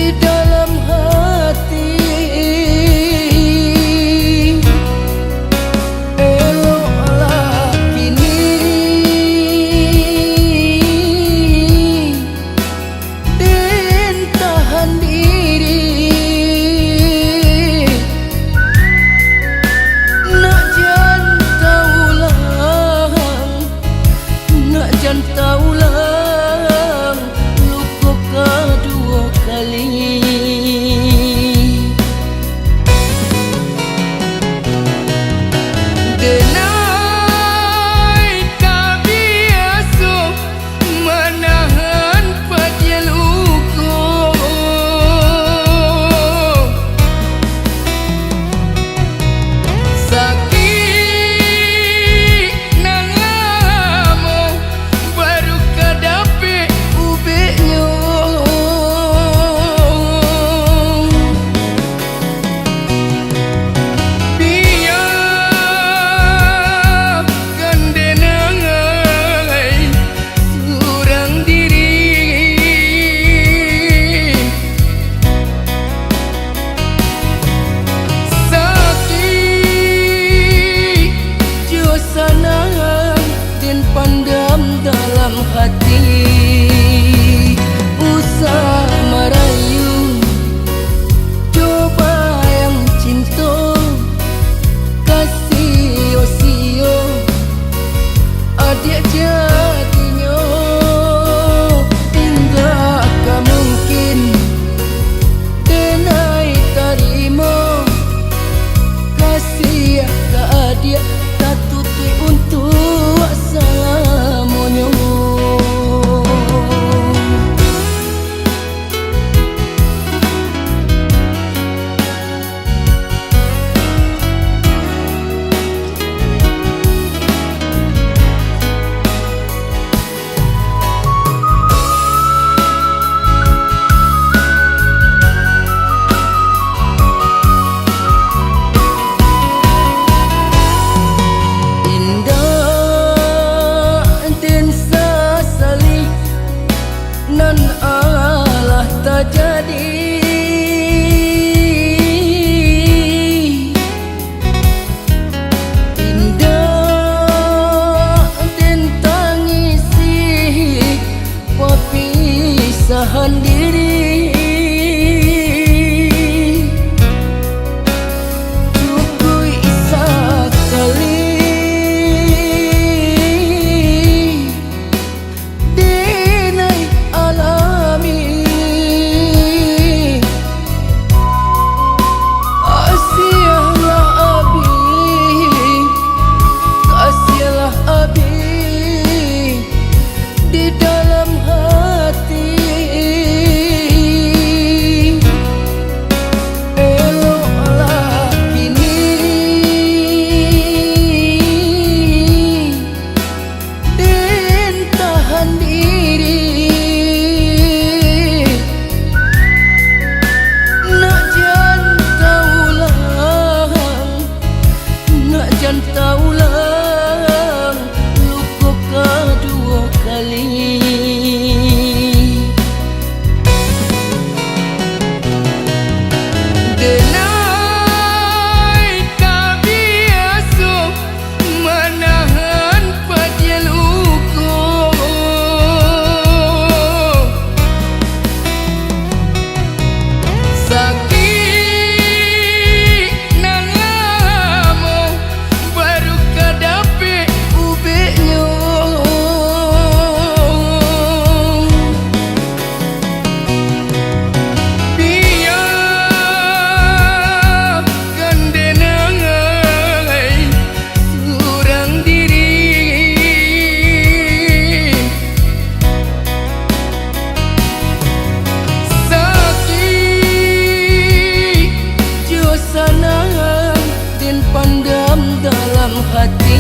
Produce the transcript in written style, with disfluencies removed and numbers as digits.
di dalam hati. Eloklah kini dan tahan diri. Nak jan taulang luka kedua kali. Denai tak biasa menahan pada luka. Sakit nan lama baru kadapi ubeknya. Biarkan denangai surang diri. Sakit jauh sana dan pandam dalam hati. Usah merayu coba yang cinta. Kasih osio adik jadinya. Tindakkah mungkin denai tarima kasih ke adik tak tutui untuk selamanya. Nan Allah tak jadi. Indah dan tangisi perpisahan diri. Cukup sekali di dalam hati. Eloklah kini dan tahan diri. Nak jan taulang luka kedua kali. Denai tak biasa menahan pada luka. Sakit nan lama baru kadapi ubeknya. Biarkan denangai surang diri. Sakit jauh sana dan pandam dalam hati.